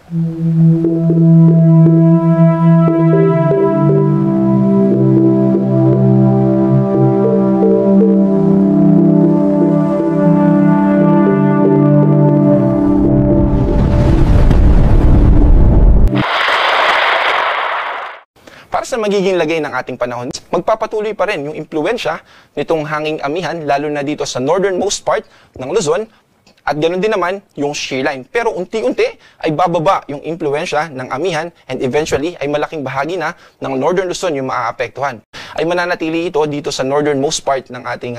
Para sa magiging lagay ng ating panahon, magpapatuloy pa rin yung impluwensya nitong hanging amihan, lalo na dito sa northernmost part ng Luzon, at ganoon din naman yung shear line. Pero unti-unti ay bababa yung impluwensya ng amihan and eventually ay malaking bahagi na ng northern Luzon yung maaapektuhan. Ay mananatili ito dito sa northernmost part ng ating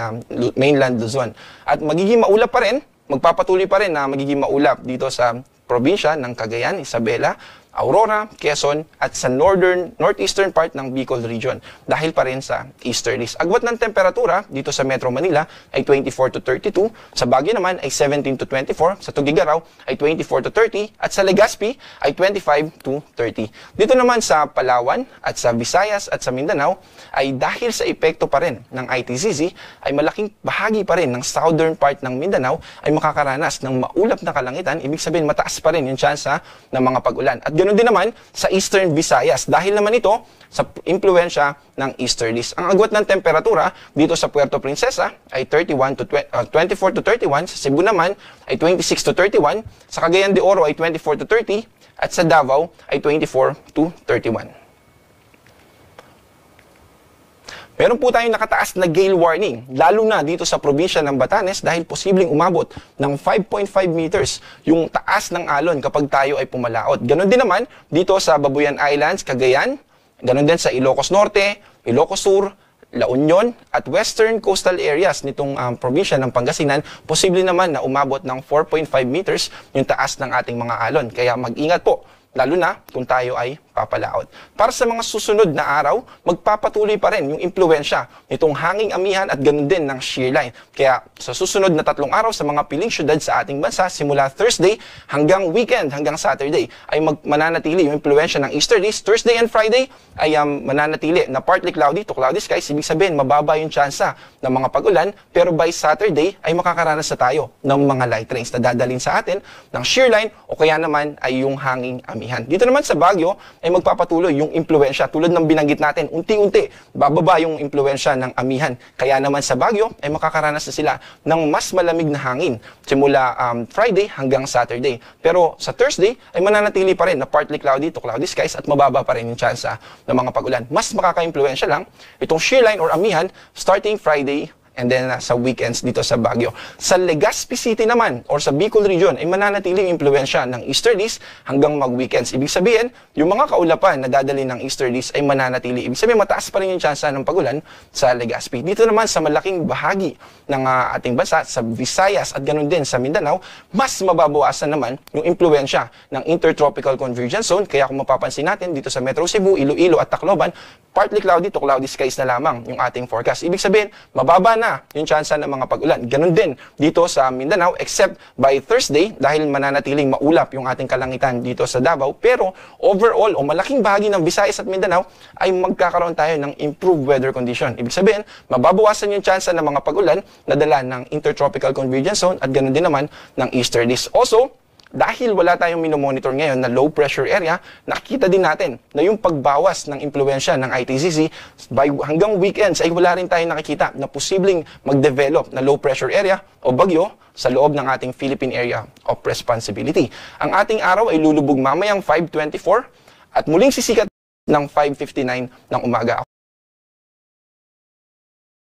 mainland Luzon. At magiging maulap pa rin, magpapatuloy pa rin na magiging maulap dito sa probinsya ng Cagayan, Isabela, Aurora, Quezon, at sa northeastern part ng Bicol region dahil pa rin sa easterlies. Agwat ng temperatura dito sa Metro Manila ay 24 to 32, sa Baguio naman ay 17 to 24, sa Tuguegarao ay 24 to 30, at sa Legazpi ay 25 to 30. Dito naman sa Palawan at sa Visayas at sa Mindanao ay dahil sa epekto pa rin ng ITCZ ay malaking bahagi pa rin ng southern part ng Mindanao ay makakaranas ng maulap na kalangitan, ibig sabihin mataas pa rin yung tsansa ng mga pag-ulan. At ganoon din naman sa Eastern Visayas dahil naman ito sa impluwensya ng easterlies. Ang agwat ng temperatura dito sa Puerto Princesa ay 24 to 31, sa Cebu naman ay 26 to 31, sa Cagayan de Oro ay 24 to 30, at sa Davao ay 24 to 31. Meron po tayong nakataas na gale warning, lalo na dito sa probinsya ng Batanes dahil posibleng umabot ng 5.5 meters yung taas ng alon kapag tayo ay pumalaot. Ganon din naman dito sa Babuyan Islands, Cagayan, ganon din sa Ilocos Norte, Ilocos Sur, La Union at western coastal areas nitong probinsya ng Pangasinan, posible naman na umabot ng 4.5 meters yung taas ng ating mga alon. Kaya mag-ingat po, lalo na kung tayo ay papalaot. Para sa mga susunod na araw, magpapatuloy pa rin yung impluwensya nitong hanging amihan at ganun din ng shear line. Kaya sa susunod na 3 araw sa mga piling syudad sa ating bansa, simula Thursday hanggang weekend, hanggang Saturday, ay mananatili yung impluwensya ng easterlies. Thursday and Friday ay mananatili na partly cloudy to cloudy skies. Ibig sabihin, mababa yung tsansa ng mga pag-ulan, pero by Saturday ay makakaranas na tayo ng mga light rains na dadalhin sa atin ng shear line o kaya naman ay yung hanging amihan. Dito naman sa Baguio, ay magpapatuloy yung impluwensya. Tulad ng binanggit natin, unti-unti bababa yung impluwensya ng amihan. Kaya naman sa Baguio ay makakaranas na sila ng mas malamig na hangin simula Friday hanggang Saturday. Pero sa Thursday ay mananatili pa rin na partly cloudy to cloudy skies at mababa pa rin yung tsansa ng mga pag-ulan. Mas makaka-impluwensya lang itong shear line or amihan starting Friday and then sa weekends dito sa Baguio. Sa Legazpi City naman or sa Bicol region ay mananatili yung impluwensya ng easterlies hanggang mag-weekends. Ibig sabihin, yung mga kaulapan na dadali ng easterlies ay mananatili. Ibig sabihin, mataas pa rin yung tsansa ng pag-ulan sa Legazpi. Dito naman sa malaking bahagi ng ating bansa, sa Visayas at ganun din sa Mindanao, mas mababawasan naman yung impluwensya ng Intertropical Convergence Zone. Kaya kung mapapansin natin dito sa Metro Cebu, Iloilo at Tacloban, partly cloudy to cloudy skies na lamang yung ating forecast. Ibig sabihin, mababa na yung tsansa ng mga pag-ulan. Ganun din dito sa Mindanao, except by Thursday, dahil mananatiling maulap yung ating kalangitan dito sa Davao. Pero overall, o malaking bahagi ng Visayas at Mindanao, ay magkakaroon tayo ng improved weather condition. Ibig sabihin, mababawasan yung tsansa ng mga pag-ulan na dala ng Intertropical Convergence Zone at ganun din naman ng easterlies. Also, dahil wala tayong minomonitor ngayon na low pressure area, nakikita din natin na yung pagbawas ng impluwensya ng ITCZ hanggang weekends ay wala rin tayong nakikita na posibleng mag-develop na low pressure area o bagyo sa loob ng ating Philippine Area of Responsibility. Ang ating araw ay lulubog mamayang 5:24 at muling sisikat ng 5:59 ng umaga.